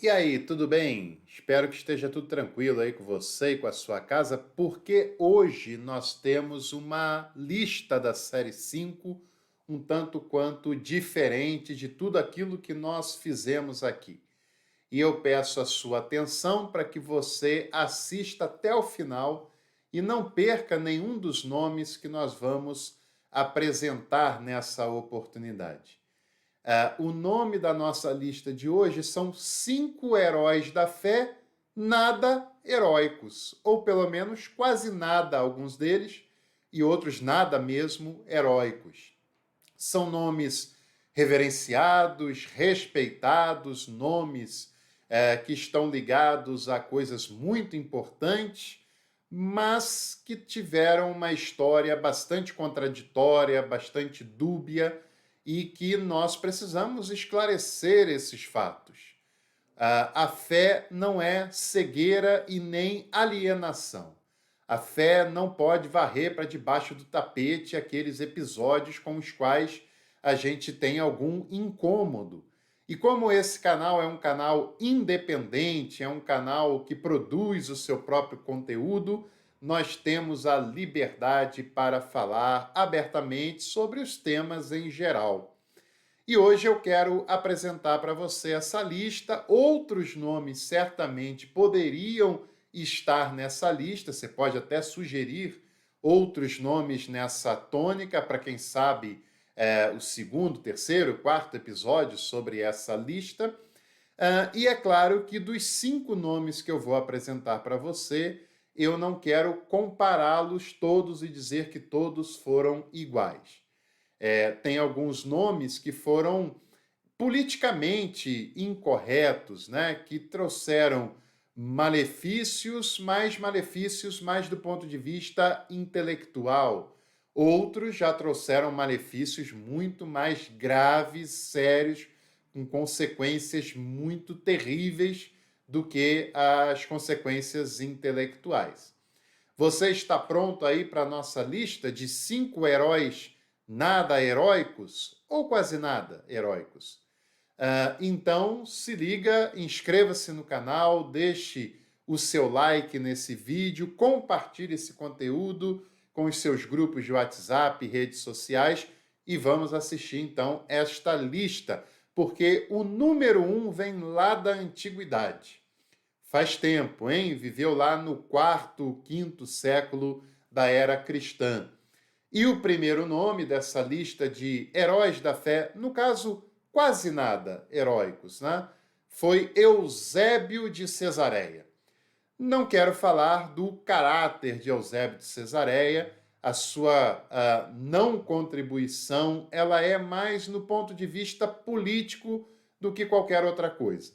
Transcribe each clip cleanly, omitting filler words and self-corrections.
E aí, tudo bem? Espero que esteja tudo tranquilo aí com você e com a sua casa, porque hoje nós temos uma lista da série 5, um tanto quanto diferente de tudo aquilo que nós fizemos aqui. E eu peço a sua atenção para que você assista até o final e não perca nenhum dos nomes que nós vamos apresentar nessa oportunidade. O nome da nossa lista de hoje são 5 heróis da fé nada heróicos, ou pelo menos quase nada, alguns deles, e outros nada mesmo heróicos. São nomes reverenciados, respeitados, nomes que estão ligados a coisas muito importantes, mas que tiveram uma história bastante contraditória, bastante dúbia, e que nós precisamos esclarecer esses fatos. A fé não é cegueira e nem alienação. A fé não pode varrer para debaixo do tapete aqueles episódios com os quais a gente tem algum incômodo. E como esse canal é um canal independente, é um canal que produz o seu próprio conteúdo, nós temos a liberdade para falar abertamente sobre os temas em geral. E hoje eu quero apresentar para você essa lista. Outros nomes certamente poderiam estar nessa lista. Você pode até sugerir outros nomes nessa tônica, para quem sabe o segundo, terceiro, quarto episódio sobre essa lista. E é claro que dos 5 nomes que eu vou apresentar para você, eu não quero compará-los todos e dizer que todos foram iguais. Tem alguns nomes que foram politicamente incorretos, né? Que trouxeram malefícios mais do ponto de vista intelectual. Outros já trouxeram malefícios muito mais graves, sérios, com consequências muito terríveis do que as consequências intelectuais. Você está pronto aí para a nossa lista de 5 heróis nada heróicos ou quase nada heróicos? Então, se liga, inscreva-se no canal, deixe o seu like nesse vídeo, compartilhe esse conteúdo com os seus grupos de WhatsApp, redes sociais, e vamos assistir então esta lista, porque o número 1 vem lá da antiguidade. Faz tempo, hein? Viveu lá no quarto, quinto século da era cristã. E o primeiro nome dessa lista de heróis da fé, no caso, quase nada heróicos, né? Foi Eusébio de Cesareia. Não quero falar do caráter de Eusébio de Cesareia, a sua não contribuição, ela é mais no ponto de vista político do que qualquer outra coisa.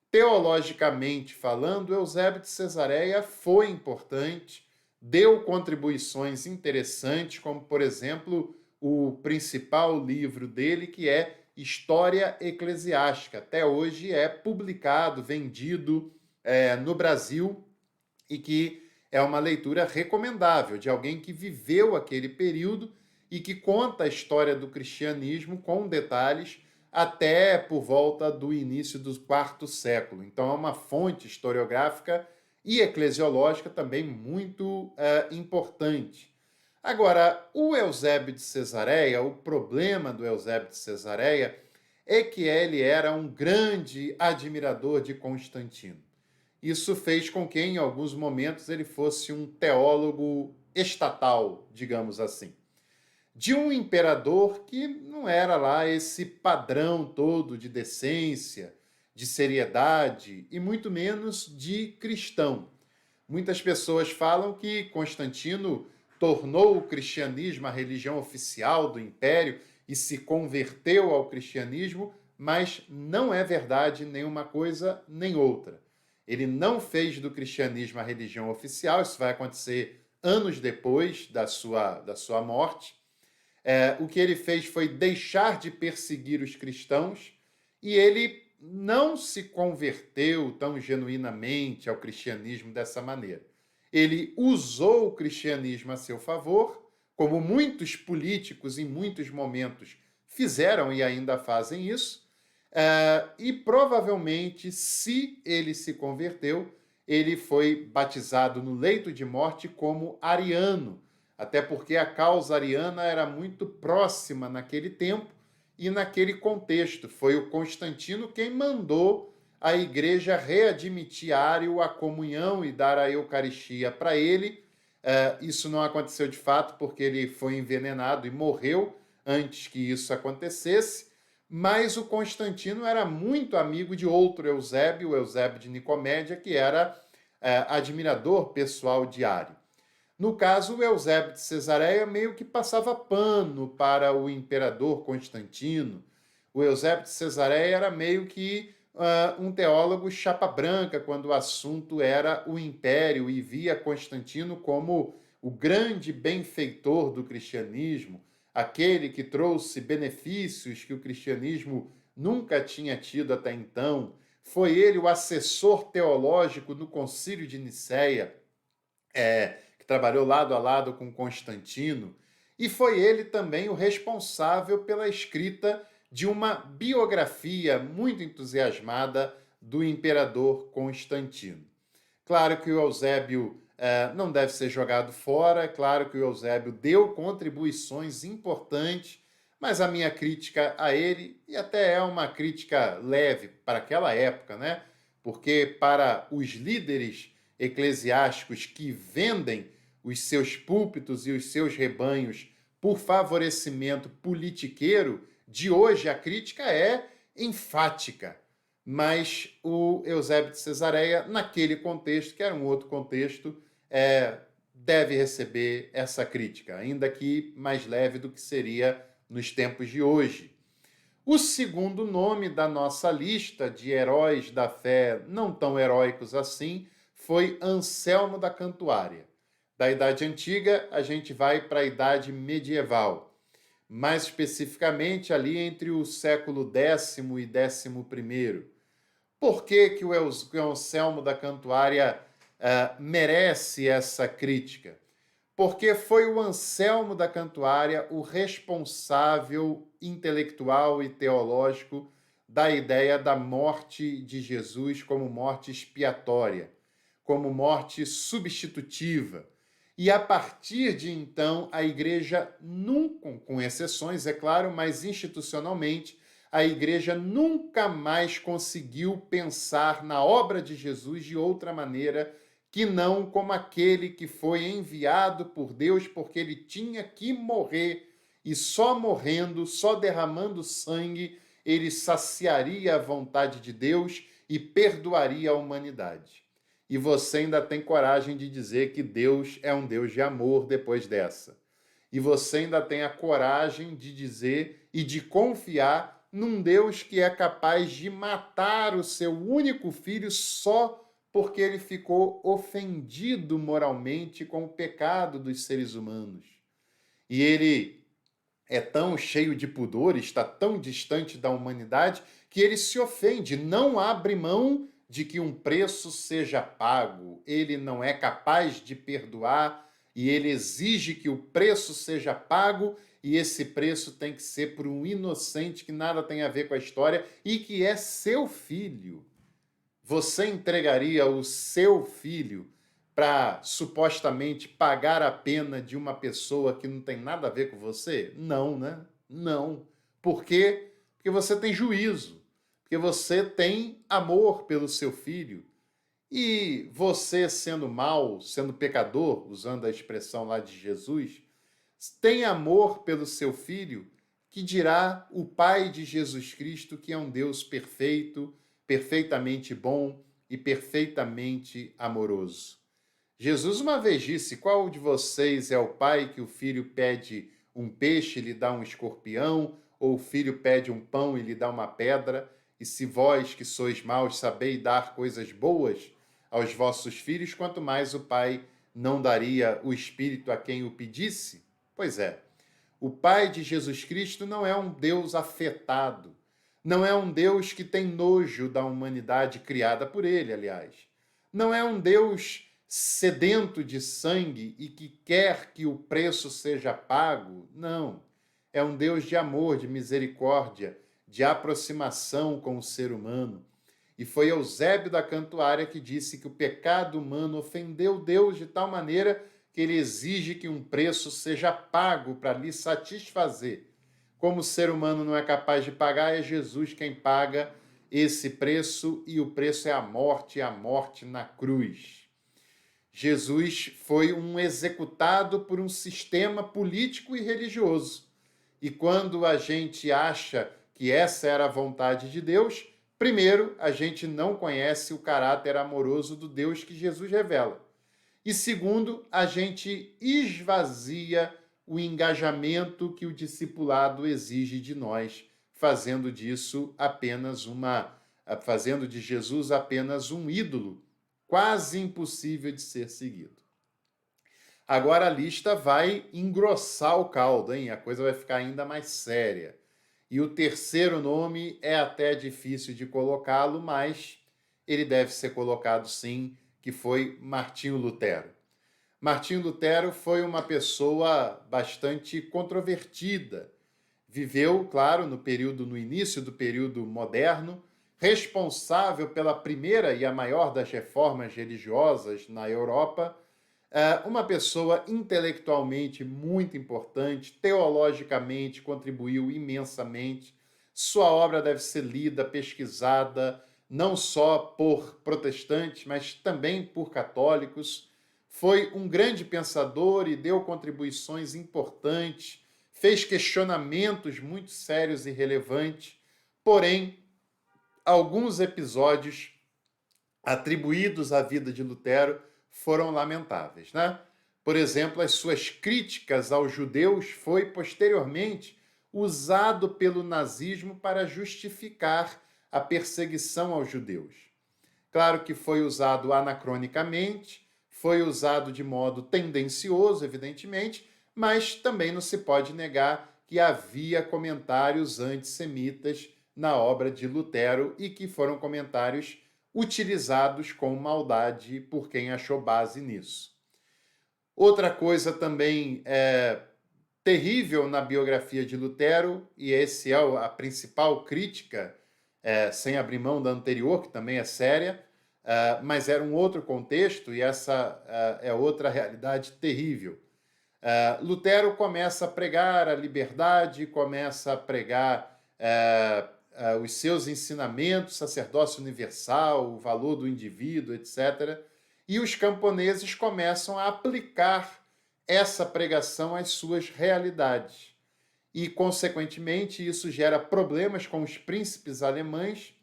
Teologicamente falando, Eusébio de Cesareia foi importante, deu contribuições interessantes, como, por exemplo, o principal livro dele, que é História Eclesiástica. Até hoje é publicado, vendido no Brasil, e que é uma leitura recomendável de alguém que viveu aquele período e que conta a história do cristianismo com detalhes até por volta do início do quarto século. Então é uma fonte historiográfica e eclesiológica também muito importante. Agora, o Eusébio de Cesareia, o problema do Eusébio de Cesareia é que ele era um grande admirador de Constantino. Isso fez com que, em alguns momentos, ele fosse um teólogo estatal, digamos assim, de um imperador que não era lá esse padrão todo de decência, de seriedade e muito menos de cristão. Muitas pessoas falam que Constantino tornou o cristianismo a religião oficial do império e se converteu ao cristianismo, mas não é verdade nenhuma coisa nem outra. Ele não fez do cristianismo a religião oficial, isso vai acontecer anos depois da sua morte. O que ele fez foi deixar de perseguir os cristãos e ele não se converteu tão genuinamente ao cristianismo dessa maneira. Ele usou o cristianismo a seu favor, como muitos políticos em muitos momentos fizeram e ainda fazem isso, E provavelmente, se ele se converteu, ele foi batizado no leito de morte como ariano, até porque a causa ariana era muito próxima naquele tempo e naquele contexto. Foi o Constantino quem mandou a igreja readmitir Ário à comunhão e dar a Eucaristia para ele. Isso não aconteceu de fato, porque ele foi envenenado e morreu antes que isso acontecesse, mas o Constantino era muito amigo de outro Eusébio, o Eusébio de Nicomédia, que era admirador pessoal de Ário. No caso, o Eusébio de Cesareia meio que passava pano para o imperador Constantino. O Eusébio de Cesareia era meio que um teólogo chapa branca quando o assunto era o império e via Constantino como o grande benfeitor do cristianismo, aquele que trouxe benefícios que o cristianismo nunca tinha tido até então. Foi ele o assessor teológico no Concílio de Nicéia, que trabalhou lado a lado com Constantino, e foi ele também o responsável pela escrita de uma biografia muito entusiasmada do imperador Constantino. Claro que o Eusébio não deve ser jogado fora, é claro que o Eusébio deu contribuições importantes, mas a minha crítica a ele, e até é uma crítica leve para aquela época, né? Porque para os líderes eclesiásticos que vendem os seus púlpitos e os seus rebanhos por favorecimento politiqueiro, de hoje a crítica é enfática. Mas o Eusébio de Cesareia, naquele contexto, que era um outro contexto, deve receber essa crítica, ainda que mais leve do que seria nos tempos de hoje. O segundo nome da nossa lista de heróis da fé não tão heróicos assim foi Anselmo da Cantuária. Da Idade Antiga, a gente vai para a Idade Medieval, mais especificamente ali entre o século X e XI. Por que o Anselmo da Cantuária merece essa crítica? Porque foi o Anselmo da Cantuária o responsável intelectual e teológico da ideia da morte de Jesus como morte expiatória, como morte substitutiva. E a partir de então, a igreja nunca, com exceções, é claro, mas institucionalmente, a igreja nunca mais conseguiu pensar na obra de Jesus de outra maneira que não como aquele que foi enviado por Deus porque ele tinha que morrer, e só morrendo, só derramando sangue, ele saciaria a vontade de Deus e perdoaria a humanidade. E você ainda tem coragem de dizer que Deus é um Deus de amor depois dessa. E você ainda tem a coragem de dizer e de confiar num Deus que é capaz de matar o seu único filho só porque ele ficou ofendido moralmente com o pecado dos seres humanos. E ele é tão cheio de pudor, está tão distante da humanidade, que ele se ofende, não abre mão de que um preço seja pago. Ele não é capaz de perdoar e ele exige que o preço seja pago, e esse preço tem que ser por um inocente que nada tem a ver com a história e que é seu filho. Você entregaria o seu filho para supostamente pagar a pena de uma pessoa que não tem nada a ver com você? Não, né? Não. Por quê? Porque você tem juízo, porque você tem amor pelo seu filho. E você, sendo mau, sendo pecador, usando a expressão lá de Jesus, tem amor pelo seu filho, que dirá o Pai de Jesus Cristo, que é um Deus perfeito, perfeitamente bom e perfeitamente amoroso. Jesus uma vez disse: qual de vocês é o pai que o filho pede um peixe e lhe dá um escorpião, ou o filho pede um pão e lhe dá uma pedra? E se vós, que sois maus, sabeis dar coisas boas aos vossos filhos, quanto mais o Pai não daria o Espírito a quem o pedisse? Pois é, o Pai de Jesus Cristo não é um Deus afetado, não é um Deus que tem nojo da humanidade criada por ele, aliás. Não é um Deus sedento de sangue e que quer que o preço seja pago. Não. É um Deus de amor, de misericórdia, de aproximação com o ser humano. E foi Eusébio da Cantuária que disse que o pecado humano ofendeu Deus de tal maneira que ele exige que um preço seja pago para lhe satisfazer. Como o ser humano não é capaz de pagar, é Jesus quem paga esse preço, e o preço é a morte na cruz. Jesus foi um executado por um sistema político e religioso. E quando a gente acha que essa era a vontade de Deus, primeiro, a gente não conhece o caráter amoroso do Deus que Jesus revela. E segundo, a gente esvazia o engajamento que o discipulado exige de nós, fazendo de Jesus apenas um ídolo, quase impossível de ser seguido. Agora a lista vai engrossar o caldo, hein? A coisa vai ficar ainda mais séria. E o terceiro nome é até difícil de colocá-lo, mas ele deve ser colocado sim, que foi Martinho Lutero. Martinho Lutero foi uma pessoa bastante controvertida. Viveu, claro, no início do período moderno, responsável pela primeira e a maior das reformas religiosas na Europa, uma pessoa intelectualmente muito importante, teologicamente contribuiu imensamente. Sua obra deve ser lida, pesquisada, não só por protestantes, mas também por católicos. Foi um grande pensador e deu contribuições importantes, fez questionamentos muito sérios e relevantes, porém, alguns episódios atribuídos à vida de Lutero foram lamentáveis, né? Por exemplo, as suas críticas aos judeus foi posteriormente usado pelo nazismo para justificar a perseguição aos judeus. Claro que foi usado anacronicamente, foi usado de modo tendencioso, evidentemente, mas também não se pode negar que havia comentários antissemitas na obra de Lutero e que foram comentários utilizados com maldade por quem achou base nisso. Outra coisa também terrível na biografia de Lutero, e esse é a principal crítica, sem abrir mão da anterior, que também é séria, mas era um outro contexto e essa é outra realidade terrível. Lutero começa a pregar a liberdade, começa a pregar os seus ensinamentos, sacerdócio universal, o valor do indivíduo, etc. E os camponeses começam a aplicar essa pregação às suas realidades. E, consequentemente, isso gera problemas com os príncipes alemães,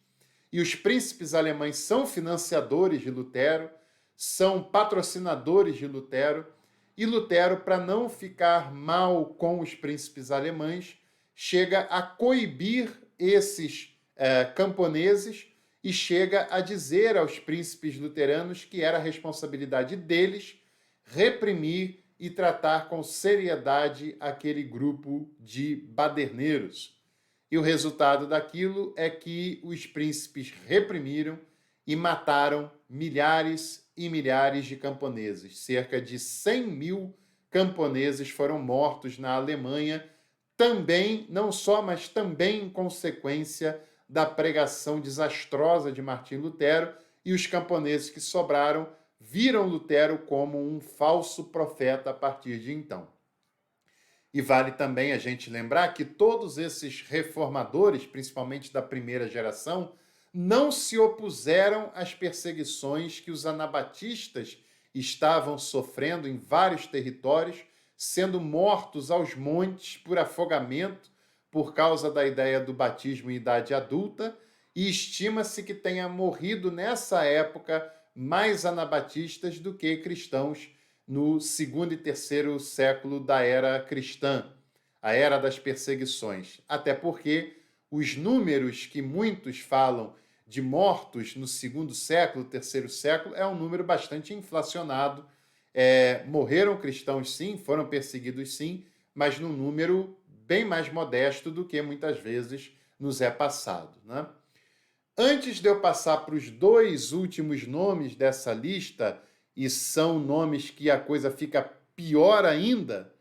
e os príncipes alemães são financiadores de Lutero, são patrocinadores de Lutero, e Lutero, para não ficar mal com os príncipes alemães, chega a coibir esses camponeses e chega a dizer aos príncipes luteranos que era a responsabilidade deles reprimir e tratar com seriedade aquele grupo de baderneiros. E o resultado daquilo é que os príncipes reprimiram e mataram milhares e milhares de camponeses. Cerca de 100 mil camponeses foram mortos na Alemanha, também, não só, mas também em consequência da pregação desastrosa de Martim Lutero, e os camponeses que sobraram viram Lutero como um falso profeta a partir de então. E vale também a gente lembrar que todos esses reformadores, principalmente da primeira geração, não se opuseram às perseguições que os anabatistas estavam sofrendo em vários territórios, sendo mortos aos montes por afogamento por causa da ideia do batismo em idade adulta, e estima-se que tenha morrido nessa época mais anabatistas do que cristãos no segundo e terceiro século da era cristã, a era das perseguições. Até porque os números que muitos falam de mortos no segundo século, terceiro século, é um número bastante inflacionado. Morreram cristãos, sim, foram perseguidos, sim, mas num número bem mais modesto do que muitas vezes nos é passado, né? Antes de eu passar para os dois últimos nomes dessa lista, e são nomes que a coisa fica pior ainda,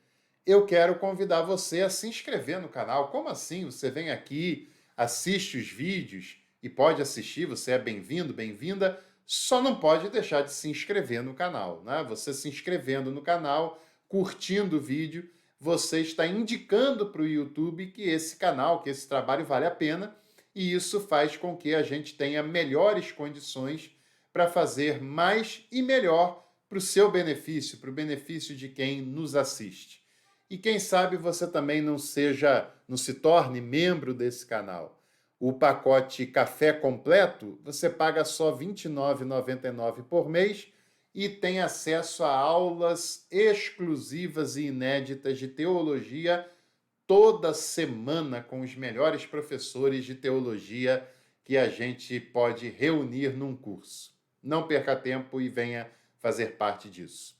eu quero convidar você a se inscrever no canal. Como assim? Você vem aqui, assiste os vídeos e pode assistir, você é bem-vindo, bem-vinda, só não pode deixar de se inscrever no canal, né? Você se inscrevendo no canal, curtindo o vídeo, você está indicando para o YouTube que esse canal, que esse trabalho vale a pena, e isso faz com que a gente tenha melhores condições para fazer mais e melhor para o seu benefício, para o benefício de quem nos assiste. E quem sabe você também não se torne membro desse canal. O pacote café completo, você paga só R$ 29,99 por mês e tem acesso a aulas exclusivas e inéditas de teologia toda semana com os melhores professores de teologia que a gente pode reunir num curso. Não perca tempo e venha fazer parte disso.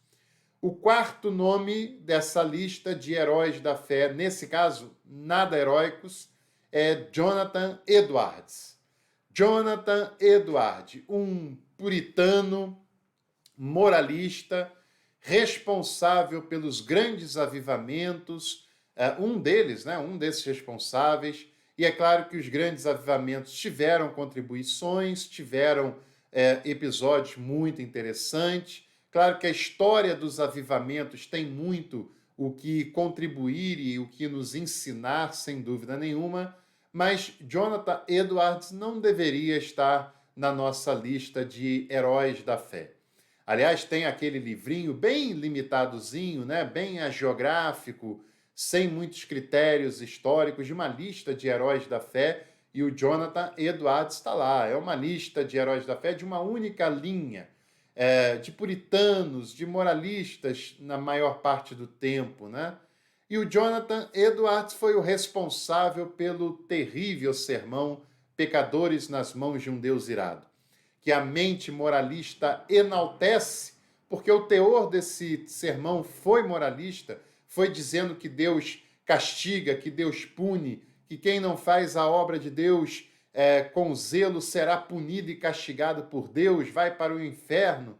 O quarto nome dessa lista de heróis da fé, nesse caso, nada heróicos, é Jonathan Edwards. Jonathan Edwards, um puritano, moralista, responsável pelos grandes avivamentos, um deles, né, um desses responsáveis, e é claro que os grandes avivamentos tiveram contribuições, tiveram episódios muito interessantes. Claro que a história dos avivamentos tem muito o que contribuir e o que nos ensinar, sem dúvida nenhuma, mas Jonathan Edwards não deveria estar na nossa lista de heróis da fé. Aliás, tem aquele livrinho bem limitadozinho, né, bem hagiográfico, sem muitos critérios históricos, de uma lista de heróis da fé, e o Jonathan Edwards está lá. É uma lista de heróis da fé de uma única linha, de puritanos, de moralistas na maior parte do tempo, né? E o Jonathan Edwards foi o responsável pelo terrível sermão Pecadores nas Mãos de um Deus Irado, que a mente moralista enaltece, porque o teor desse sermão foi moralista, foi dizendo que Deus castiga, que Deus pune, que quem não faz a obra de Deus com zelo será punido e castigado por Deus, vai para o inferno.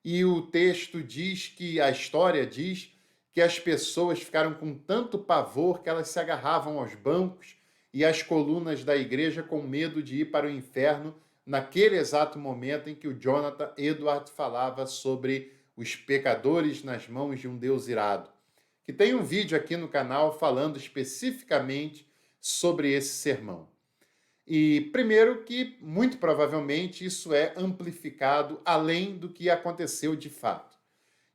E o texto diz que, a história diz, que as pessoas ficaram com tanto pavor que elas se agarravam aos bancos e às colunas da igreja com medo de ir para o inferno, naquele exato momento em que o Jonathan Edwards falava sobre os pecadores nas mãos de um Deus irado. Que tem um vídeo aqui no canal falando especificamente sobre esse sermão. E primeiro que, muito provavelmente, isso é amplificado além do que aconteceu de fato.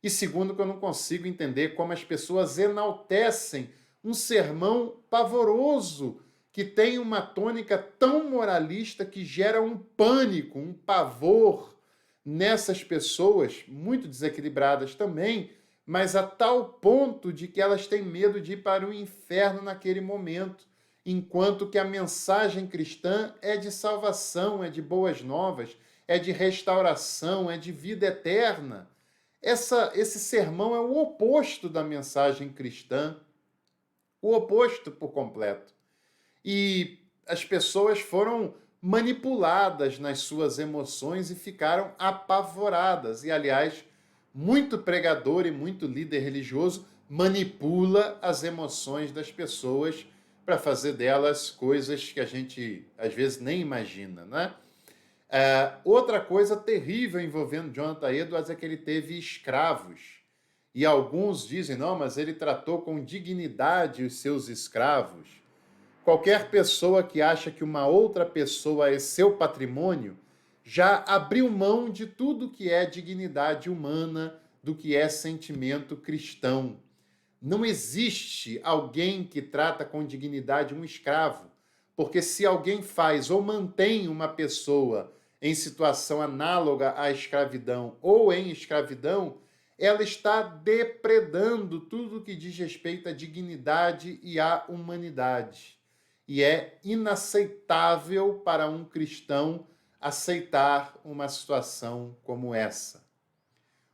E segundo que eu não consigo entender como as pessoas enaltecem um sermão pavoroso que tem uma tônica tão moralista que gera um pânico, um pavor nessas pessoas, muito desequilibradas também, mas a tal ponto de que elas têm medo de ir para o inferno naquele momento, enquanto que a mensagem cristã é de salvação, é de boas novas, é de restauração, é de vida eterna. Esse sermão é o oposto da mensagem cristã, o oposto por completo. E as pessoas foram manipuladas nas suas emoções e ficaram apavoradas. E, aliás, muito pregador e muito líder religioso manipula as emoções das pessoas para fazer delas coisas que a gente, às vezes, nem imagina, né? Outra coisa terrível envolvendo Jonathan Edwards é que ele teve escravos. E alguns dizem, não, mas ele tratou com dignidade os seus escravos. Qualquer pessoa que acha que uma outra pessoa é seu patrimônio já abriu mão de tudo que é dignidade humana, do que é sentimento cristão. Não existe alguém que trata com dignidade um escravo, porque se alguém faz ou mantém uma pessoa em situação análoga à escravidão ou em escravidão, ela está depredando tudo que diz respeito à dignidade e à humanidade. E é inaceitável para um cristão aceitar uma situação como essa.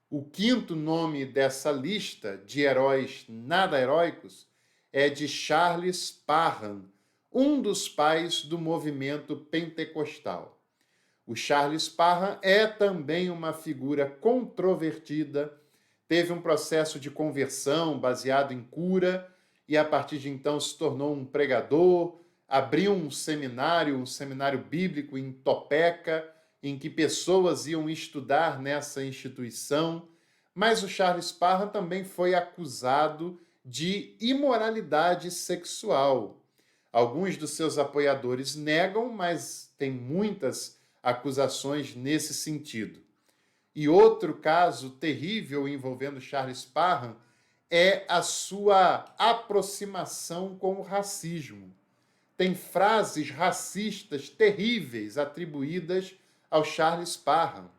O quinto nome dessa lista de heróis nada heróicos é de Charles Parham, um dos pais do movimento pentecostal. O Charles Parham é também uma figura controvertida, teve um processo de conversão baseado em cura e a partir de então se tornou um pregador, abriu um seminário bíblico em Topeka, em que pessoas iam estudar nessa instituição, mas o Charles Parham também foi acusado de imoralidade sexual. Alguns dos seus apoiadores negam, mas tem muitas acusações nesse sentido. E outro caso terrível envolvendo Charles Parham é a sua aproximação com o racismo. Tem frases racistas terríveis atribuídas ao Charles Parham.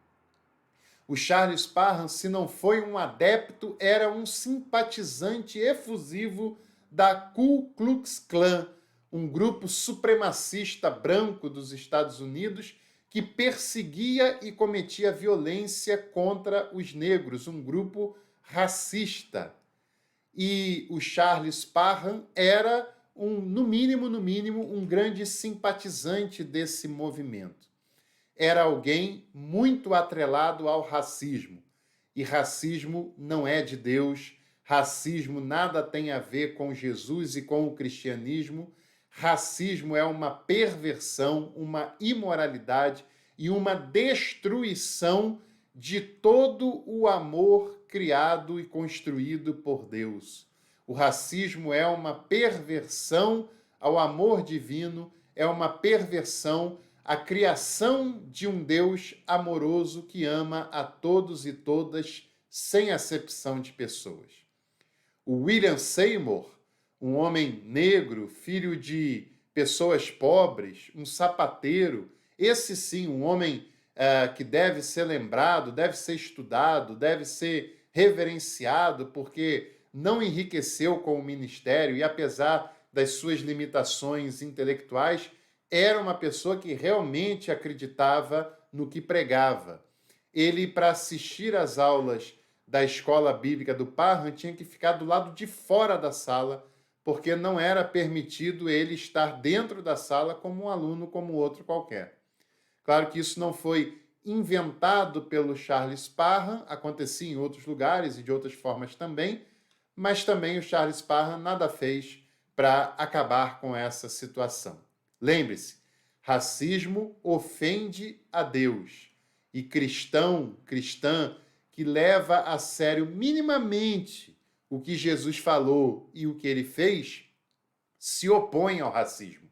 O Charles Parham, se não foi um adepto, era um simpatizante efusivo da Ku Klux Klan, um grupo supremacista branco dos Estados Unidos que perseguia e cometia violência contra os negros, um grupo racista. E o Charles Parham era, no mínimo, um grande simpatizante desse movimento. Era alguém muito atrelado ao racismo. E racismo não é de Deus, racismo nada tem a ver com Jesus e com o cristianismo. Racismo é uma perversão, uma imoralidade e uma destruição de todo o amor criado e construído por Deus. O racismo é uma perversão ao amor divino, é uma perversão à criação de um Deus amoroso que ama a todos e todas, sem acepção de pessoas. O William Seymour, um homem negro, filho de pessoas pobres, um sapateiro, esse sim, um homem que deve ser lembrado, deve ser estudado, deve ser reverenciado, porque não enriqueceu com o ministério e, apesar das suas limitações intelectuais, era uma pessoa que realmente acreditava no que pregava. Ele, para assistir às aulas da escola bíblica do Parham, tinha que ficar do lado de fora da sala, porque não era permitido ele estar dentro da sala como um aluno, como outro qualquer. Claro que isso não foi inventado pelo Charles Parham, acontecia em outros lugares e de outras formas também, mas também o Charles Parham nada fez para acabar com essa situação. Lembre-se, racismo ofende a Deus. E cristã que leva a sério minimamente o que Jesus falou e o que ele fez, se opõe ao racismo.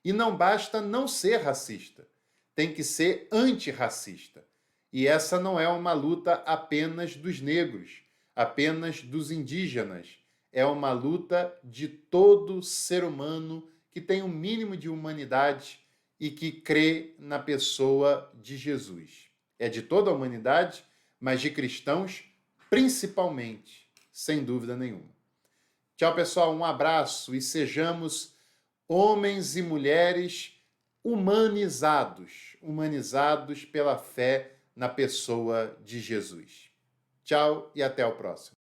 E não basta não ser racista, tem que ser antirracista. E essa não é uma luta apenas dos negros, apenas dos indígenas. É uma luta de todo ser humano que tem um mínimo de humanidade e que crê na pessoa de Jesus. É de toda a humanidade, mas de cristãos principalmente, sem dúvida nenhuma. Tchau, pessoal, um abraço e sejamos homens e mulheres humanizados pela fé na pessoa de Jesus. Tchau e até o próximo.